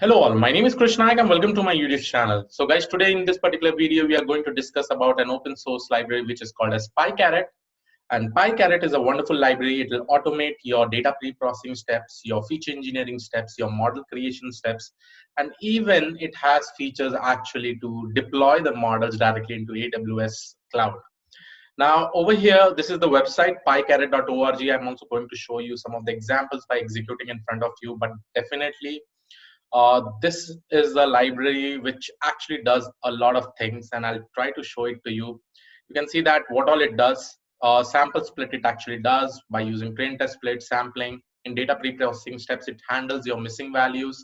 Hello all, my name is Krishnaik and welcome to my YouTube channel. So guys, today in this particular video, we are going to discuss about an open source library which is called as PyCaret. And PyCaret is a wonderful library. It will automate your data pre-processing steps, your feature engineering steps, your model creation steps, and even it has features actually to deploy the models directly into AWS cloud. Now over here, this is the website pycaret.org. I'm also going to show you some of the examples by executing in front of you, but definitely this is a library which actually does a lot of things, and I'll try to show it to you. You can see that what all it does. Sample split it actually does by using train test split sampling. In data pre-processing steps, it handles your missing values,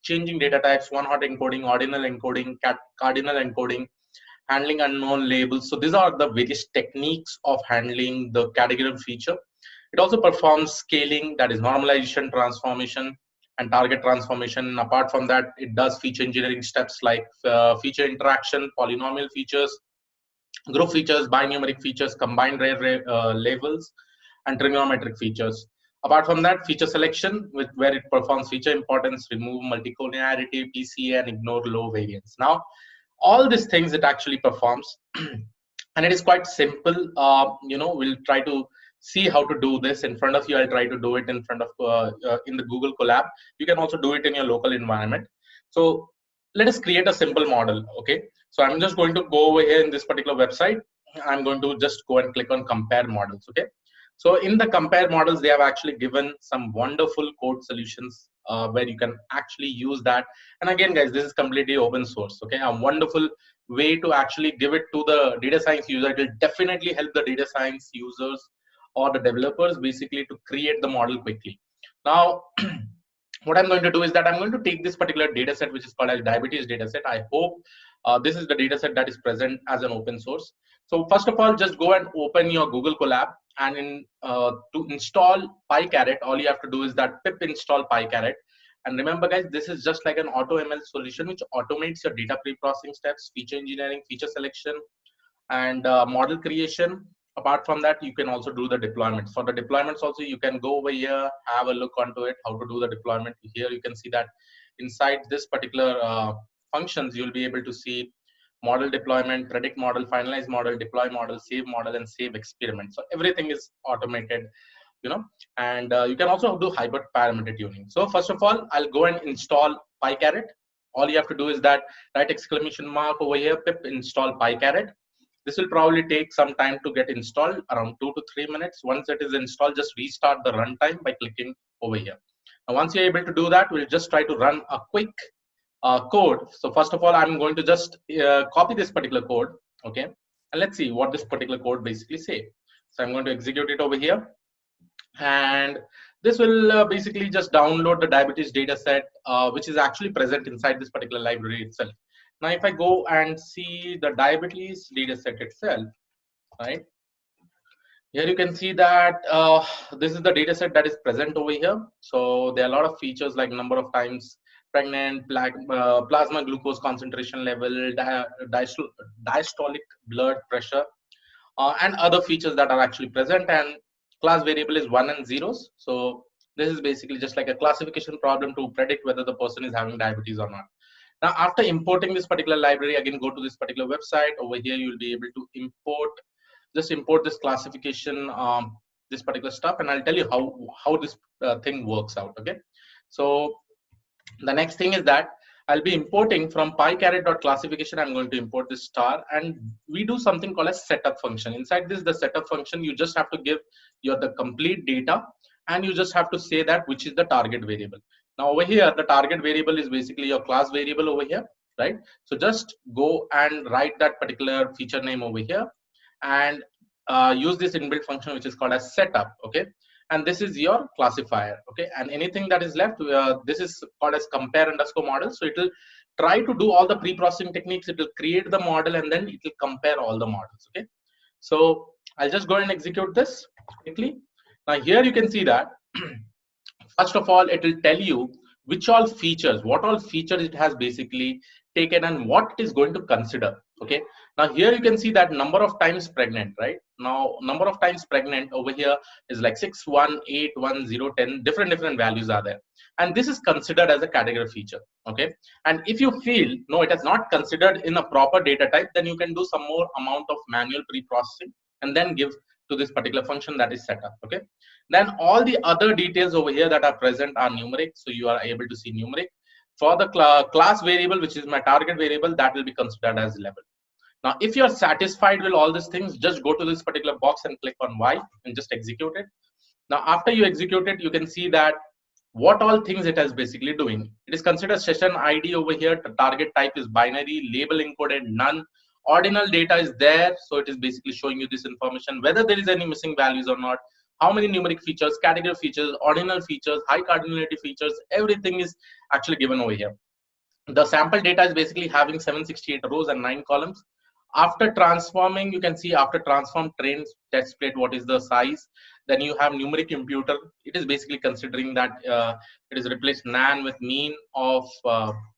changing data types, one-hot encoding, ordinal encoding, cardinal encoding, handling unknown labels. So these are the various techniques of handling the category feature. It also performs scaling, that is normalization, transformation, and target transformation. Apart from that, it does feature engineering steps like feature interaction, polynomial features, group features, binumeric features, combined labels, and trigonometric features. Apart from that, feature selection, where it performs feature importance, remove multicollinearity, PCA, and ignore low variance. Now, all these things it actually performs, and it is quite simple. We'll try to see how to do this in front of you. I'll try to do it in front of in the Google Colab. You can also do it in your local environment. So let us create a simple model. Okay, so I'm just going to go over here in this particular website. I'm going to just go and click on compare models. Okay, so in the compare models, they have actually given some wonderful code solutions where you can actually use that. And again, guys, this is completely open source. Okay, a wonderful way to actually give it to the data science user. It will definitely help the data science users or the developers basically to create the model quickly. Now, what I'm going to do is that I'm going to take this particular data set, which is called as diabetes data set. I hope this is the data set that is present as an open source. So first of all, just go and open your Google Colab, and to install PyCaret, all you have to do is that pip install PyCaret. And remember, guys, this is just like an AutoML solution which automates your data pre-processing steps, feature engineering, feature selection, and model creation. Apart from that, you can also do the deployments. For the deployments also, you can go over here, have a look onto it, how to do the deployment. Here you can see that inside this particular functions, you'll be able to see model deployment, predict model, finalize model, deploy model, and save experiment. So everything is automated, and you can also do hyperparameter tuning. So first of all, I'll go and install PyCaret. All you have to do is that write exclamation mark over here, pip install PyCaret. This will probably take some time to get installed, around 2 to 3 minutes. Once it is installed, just restart the runtime by clicking over here. Now, once you're able to do that, we'll just try to run a quick code. So first of all, I'm going to just copy this particular code, okay? And let's see what this particular code basically say. So I'm going to execute it over here. And this will basically just download the diabetes data set, which is actually present inside this particular library itself. Now, if I go and see the diabetes data set itself, right? Here you can see that this is the data set that is present over here. So there are a lot of features like number of times pregnant, plasma glucose concentration level, diastolic blood pressure, and other features that are actually present. And class variable is 1 and 0s. So this is basically just like a classification problem to predict whether the person is having diabetes or not. Now, after importing this particular library, again, go to this particular website. Over here, you'll be able to import this classification, this particular stuff, and I'll tell you how this thing works out. Okay, so the next thing is that I'll be importing from pycaret.classification. I'm going to import this star, and we do something called a setup function. Inside this, the setup function, you just have to give the complete data, and you just have to say that which is the target variable. Now over here, the target variable is basically your class variable over here, right? So just go and write that particular feature name over here, and use this inbuilt function which is called as setup. Okay, and this is your classifier. Okay, and anything that is left, this is called as compare underscore model. So it will try to do all the pre-processing techniques. It will create the model, and then it will compare all the models. Okay, so I'll just go and execute this quickly. Now here you can see that first of all, it will tell you which all features, what all features it has basically taken and what it is going to consider. Okay, Now here you can see that number of times pregnant, right? Now number of times pregnant over here is like 6, 1, 8, 1, 0, 10, different values are there. And this is considered as a category feature, okay? And if you feel, no, it is not considered in a proper data type, then you can do some more amount of manual pre-processing and then give to this particular function that is set up, okay? Then all the other details over here that are present are numeric. So you are able to see numeric. For the class variable, which is my target variable, that will be considered as level. Now, if you're satisfied with all these things, just go to this particular box and click on Y and just execute it. Now, after you execute it, you can see that what all things it is basically doing. It is considered session ID over here. The target type is binary, label encoded none. Ordinal data is there. So it is basically showing you this information, whether there is any missing values or not, how many numeric features, category features, ordinal features, high cardinality features, everything is actually given over here. The sample data is basically having 768 rows and 9 columns. After transforming, you can see after transform train test plate, what is the size. Then you have numeric imputer. It is basically considering that it is replaced nan with mean of,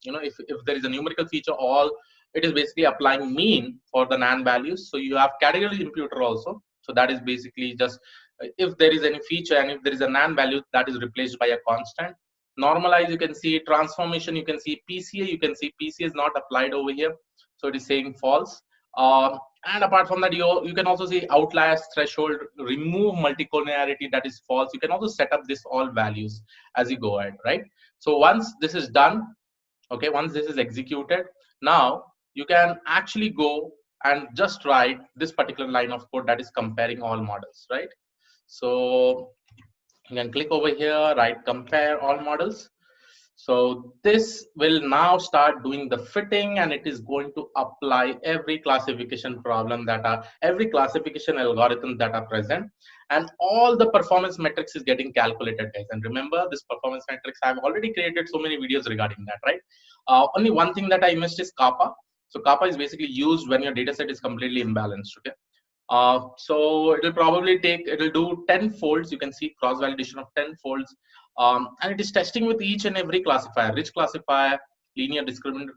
if there is a numerical feature, all it is basically applying mean for the nan values. So you have category imputer also. So that is basically just if there is any feature and if there is a nan value, that is replaced by a constant. Normalize, you can see transformation, you can see PCA, you can see PCA is not applied over here. So it is saying false. And apart from that, you can also see outliers, threshold, remove multicollinearity, that is false. You can also set up this all values as you go ahead, right? So once this is done, okay, once this is executed, now you can actually go and just write this particular line of code that is comparing all models, right? So you can click over here, write compare all models. So this will now start doing the fitting, and it is going to apply every classification problem that are, every classification algorithm that are present, and all the performance metrics is getting calculated, guys. And remember, this performance metrics, I've already created so many videos regarding that, right? Only one thing that I missed is kappa. So kappa is basically used when your data set is completely imbalanced, okay? So it will probably take, it will do 10 folds. You can see cross validation of 10 folds. And it is testing with each and every classifier, rich classifier, linear discriminant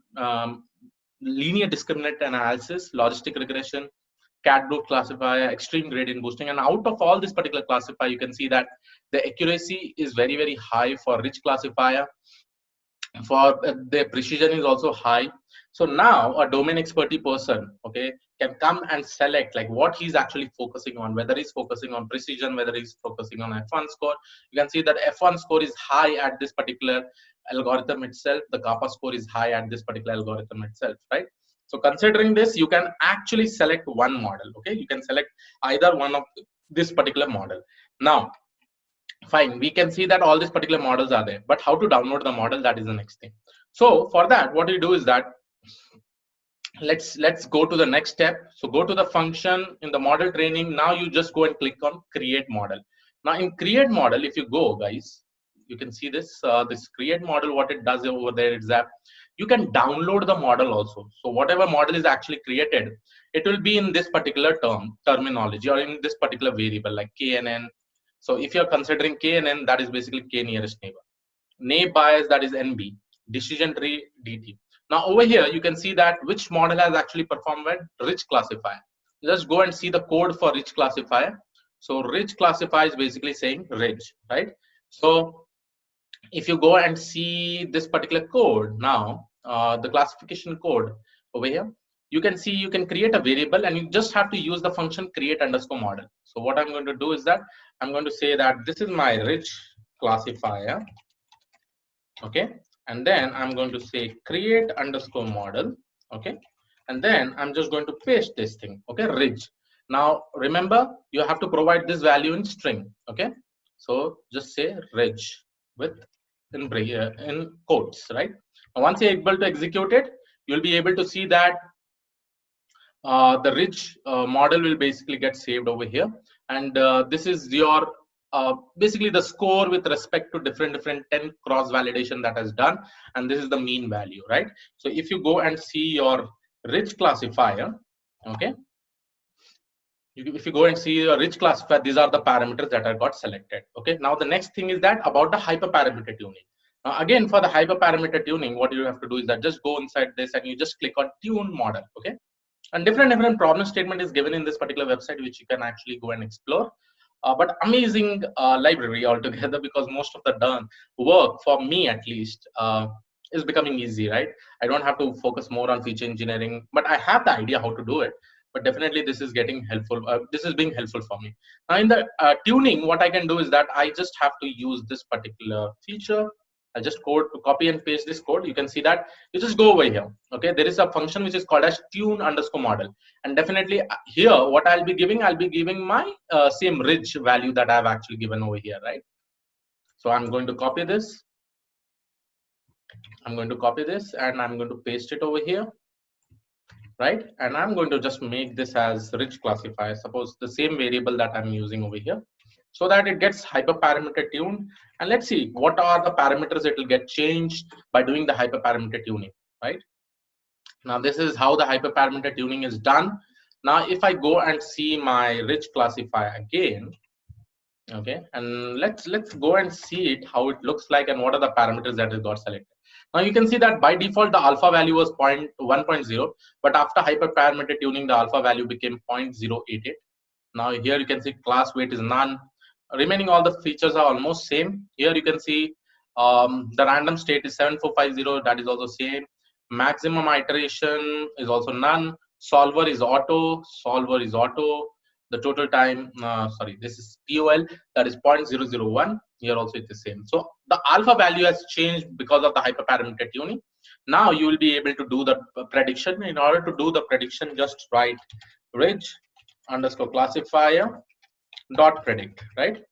analysis, logistic regression, cat group classifier, extreme gradient boosting. And out of all this particular classifier, you can see that the accuracy is very high for rich classifier. For the precision is also high. So now a domain expertise person, okay, can come and select like what he's actually focusing on, whether he's focusing on precision, whether he's focusing on F1 score. You can see that F1 score is high at this particular algorithm itself. The kappa score is high at this particular algorithm itself, right? So considering this, you can actually select one model, okay? You can select either one of this particular model. Now, fine, we can see that all these particular models are there, but how to download the model, that is the next thing. So for that, what you do is that let's go to the next step. So go to the function in the model training. Now you just go and click on create model. Now in create model, if you go, guys, you can see this this create model. What it does over there is that you can download the model also. So whatever model is actually created, it will be in this particular terminology or in this particular variable like KNN. So if you're considering KNN, that is basically K nearest neighbor. Naive bias, that is NB. Decision tree, DT. Now over here, you can see that which model has actually performed well, rich classifier. Just go and see the code for rich classifier. So rich classifier is basically saying rich, right? So if you go and see this particular code now, the classification code over here, you can see you can create a variable and you just have to use the function create underscore model. So what I'm going to do is that I'm going to say that this is my rich classifier, okay, and then I'm going to say create underscore model, okay, and then I'm just going to paste this thing, okay, rich. Now remember, you have to provide this value in string, okay, so just say rich with in quotes, right? Now, once you're able to execute it, you'll be able to see that the rich model will basically get saved over here, and this is your basically the score with respect to different 10 cross validation that has done, and this is the mean value, right? So if you go and see your rich classifier, okay, if you go and see your rich classifier, these are the parameters that are got selected, okay. Now the next thing is that about the hyperparameter tuning. Now again, for the hyperparameter tuning, what you have to do is that just go inside this and you just click on tune model, okay. And different problem statement is given in this particular website, which you can actually go and explore. But amazing library altogether, because most of the done work, for me at least, is becoming easy, right? I don't have to focus more on feature engineering, but I have the idea how to do it. But definitely this is getting helpful. This is being helpful for me. Now in the tuning, what I can do is that I just have to use this particular feature. I just copy and paste this code. You can see that you just go over here. Okay, there is a function which is called as tune underscore model, and definitely here what I'll be giving my same rich value that I've actually given over here, right? So I'm going to copy this. I'm going to copy this and I'm going to paste it over here, right? And I'm going to just make this as rich classifier. Suppose the same variable that I'm using over here, so that it gets hyperparameter tuned. And let's see what are the parameters it will get changed by doing the hyperparameter tuning, right? Now this is how the hyperparameter tuning is done. Now if I go and see my rich classifier again, okay, and let's go and see it how it looks like and what are the parameters that it got selected. Now you can see that by default the alpha value was 1.0, but after hyperparameter tuning the alpha value became 0.088. Now here you can see class weight is none. Remaining all the features are almost same. Here you can see the random state is 7450. That is also same. Maximum iteration is also none. Solver is auto. Solver is auto. The total time, sorry, this is TOL, that is 0.001. Here also it is same. So the alpha value has changed because of the hyperparameter tuning. Now you will be able to do the prediction. In order to do the prediction, just write rich underscore classifier dot predict, right?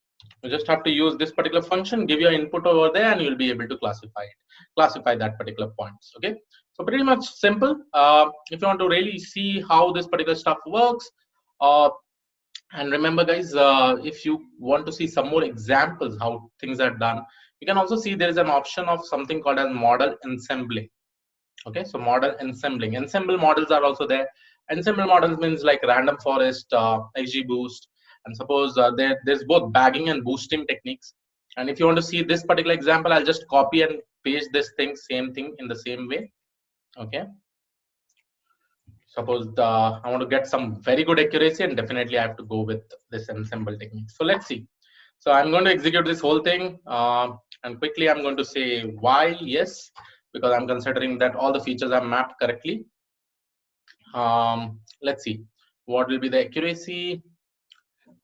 You just have to use this particular function, give your input over there, and you'll be able to classify that particular points. Okay, so pretty much simple. If you want to really see how this particular stuff works, and remember guys, if you want to see some more examples how things are done, you can also see there is an option of something called as model ensembling. Okay, so model ensembling, ensemble models are also there. Ensemble models means like random forest, XGBoost, and suppose there's both bagging and boosting techniques. And if you want to see this particular example, I'll just copy and paste this thing, same thing in the same way. Okay, suppose I want to get some very good accuracy, and definitely I have to go with this ensemble technique. So let's see. So I'm going to execute this whole thing, and quickly I'm going to say while yes, because I'm considering that all the features are mapped correctly. Let's see what will be the accuracy.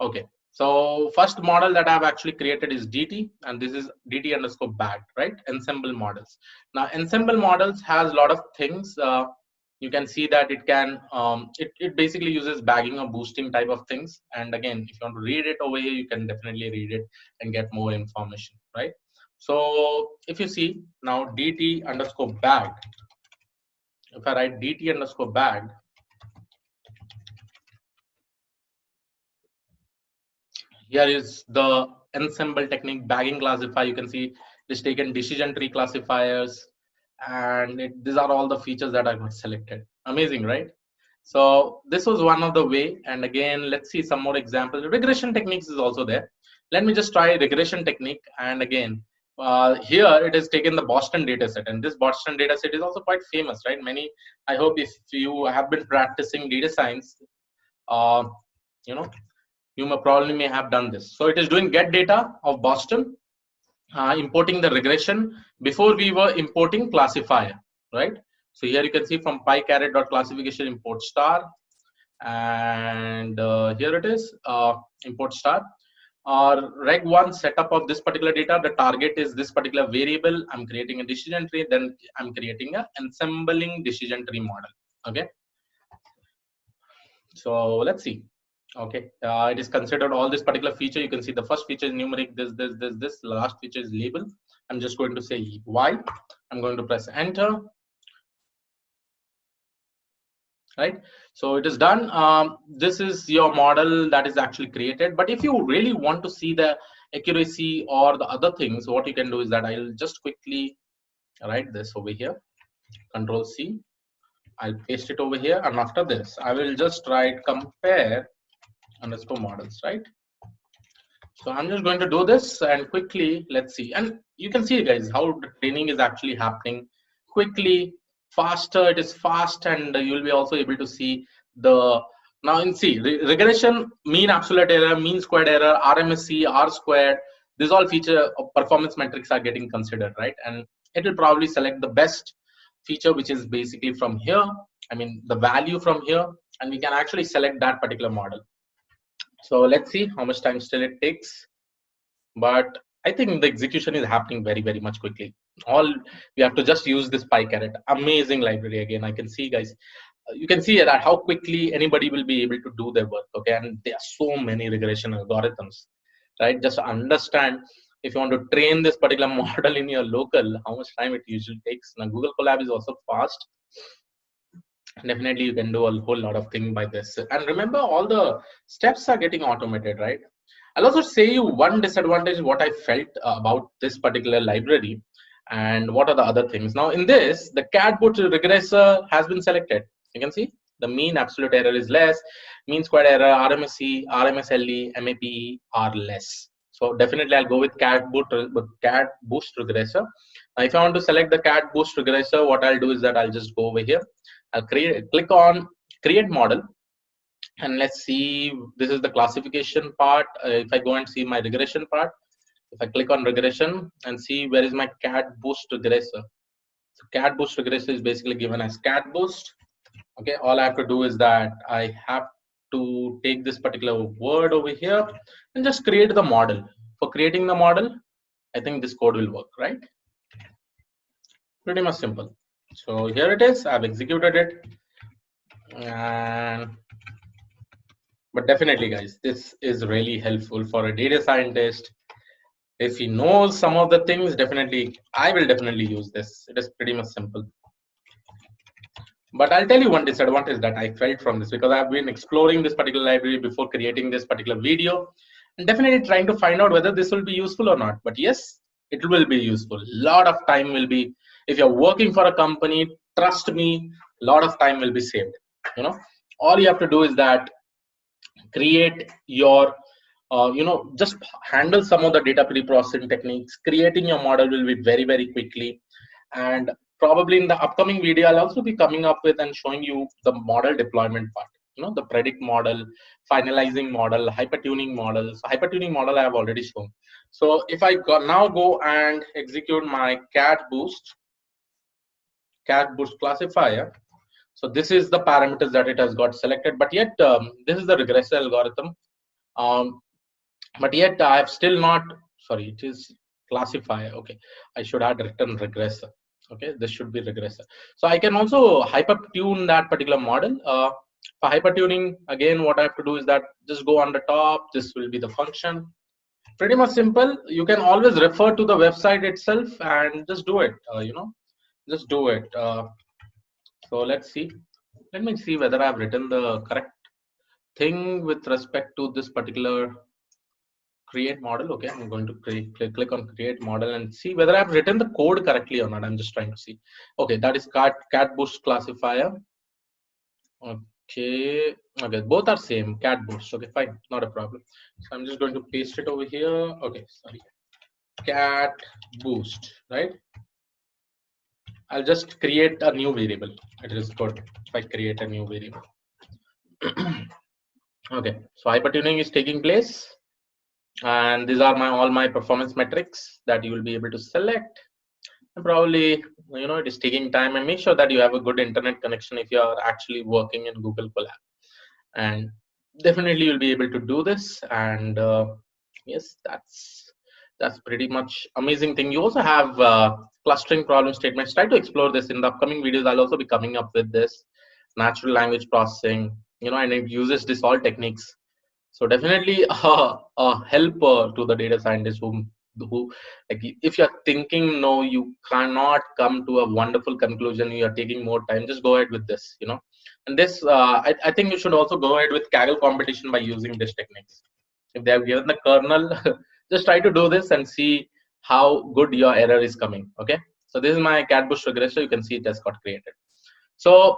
Okay, so first model that I've actually created is DT, and this is DT underscore bagged, right? Ensemble models. Now ensemble models has a lot of things. You can see that it can it basically uses bagging or boosting type of things. And again, if you want to read it over here, you can definitely read it and get more information, right? So if you see now DT underscore bagged, if I write DT underscore bagged, here is the ensemble technique bagging classifier. You can see it is taken decision tree classifiers, and these are all the features that I got selected. Amazing, right? So this was one of the way. And again, let's see some more examples. Regression techniques is also there. Let me just try regression technique. And again, here it is taken the Boston data set, and this Boston data set is also quite famous, right? Many, I hope if you have been practicing data science, you know, you may have done this. So it is doing get data of Boston, importing the regression before we were importing classifier, right? So here you can see from PyCaret.classification import star, and here it is import star. Reg1 setup of this particular data. The target is this particular variable. I'm creating a decision tree, then I'm creating a ensembling decision tree model. Okay. So let's see. Okay, it is considered all this particular feature. You can see the first feature is numeric, this last feature is label. I'm just going to say Y. I'm going to press enter. Right, so it is done. This is your model that is actually created. But if you really want to see the accuracy or the other things, what you can do is that I'll just quickly write this over here, Control C. I'll paste it over here, and after this I will just write compare underscore models, right? So I'm just going to do this, and quickly let's see. And you can see guys how the training is actually happening quickly, faster. It is fast, and you'll be also able to see the now in C regression, mean absolute error, mean squared error, RMSE, R squared. These all feature of performance metrics are getting considered, right? And it will probably select the best feature, which is basically from here. I mean the value from here, and we can actually select that particular model. So let's see how much time still it takes. But I think the execution is happening very, very much quickly. All we have to just use this PyCaret, amazing library. Again, I can see, guys, you can see that how quickly anybody will be able to do their work. Okay, and there are so many regression algorithms, right? Just understand if you want to train this particular model in your local, how much time it usually takes. Now, Google Colab is also fast. Definitely, you can do a whole lot of things by this. And remember, all the steps are getting automated, right? I'll also say you one disadvantage what I felt about this particular library, and what are the other things. Now in this, the cat boot regressor has been selected. You can see the mean absolute error is less, mean squared error, RMSE, RMSLE, MAPE are less. So definitely I'll go with cat boost regressor. Now if I want to select the cat boost regressor, what I'll do is that I'll just go over here. I'll click on create model. And let's see, this is the classification part. If I go and see my regression part, if I click on regression and see where is my cat boost regressor. So cat boost regressor is basically given as cat boost. Okay, all I have to do is that I have to take this particular word over here and just create the model. For creating the model, I think this code will work, right? Pretty much simple. So here it is, I've executed it. And but definitely, guys, this is really helpful for a data scientist. If he knows some of the things, definitely, I will definitely use this. It is pretty much simple. But I'll tell you one disadvantage that I felt from this, because I've been exploring this particular library before creating this particular video, and definitely trying to find out whether this will be useful or not. But yes, it will be useful. A lot of time will be, if you're working for a company, trust me, a lot of time will be saved. You know, all you have to do is that create your just handle some of the data pre-processing techniques. Creating your model will be very, very quickly. And probably in the upcoming video, I'll also be coming up with and showing you the model deployment part, the predict model, finalizing model, hypertuning model. So hypertuning model I have already shown. So if I now go and execute my cat boost classifier, so this is the parameters that it has got selected, but yet this is the regressor algorithm. But yet I have still not, sorry, it is classifier. Okay, I should have written regressor. Okay, this should be regressor. So I can also hypertune that particular model. For hypertuning, again, what I have to do is that just go on the top. This will be the function. Pretty much simple. You can always refer to the website itself and just do it. Just do it. So let's see. Let me see whether I've written the correct thing with respect to this particular create model. Okay, I'm going to click on create model and see whether I've written the code correctly or not. I'm just trying to see. Okay, that is cat boost classifier. Okay, both are same, cat boost. Okay, fine, not a problem. So I'm just going to paste it over here. Okay, sorry, cat boost, right? I'll just create a new variable. It is good if I create a new variable. Okay, so hypertuning is taking place, and these are all my performance metrics that you will be able to select. And probably it is taking time, and make sure that you have a good internet connection if you are actually working in Google Colab, and definitely you'll be able to do this. And yes, that's pretty much amazing thing. You also have clustering problem statements. Try to explore this in the upcoming videos. I'll also be coming up with this natural language processing, and it uses this all techniques. So definitely a help to the data scientists who like, if you're thinking no, you cannot come to a wonderful conclusion, you are taking more time, just go ahead with this. And this I think you should also go ahead with Kaggle competition by using these techniques. If they have given the kernel, just try to do this and see how good your error is coming. Okay, so this is my cat boost regressor. You can see it has got created. So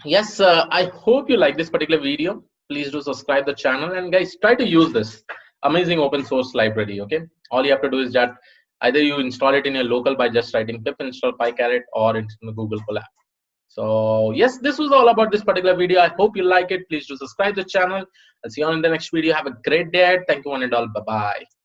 yes, I hope you like this particular video. Please do subscribe the channel, and guys, try to use this amazing open source library. Okay, all you have to do is that either you install it in your local by just writing pip install PyCaret, or it's in the Google Colab. So yes, this was all about this particular video. I hope you like it. Please do subscribe to the channel. I'll see you on in the next video. Have a great day. Thank you one and all. Bye bye.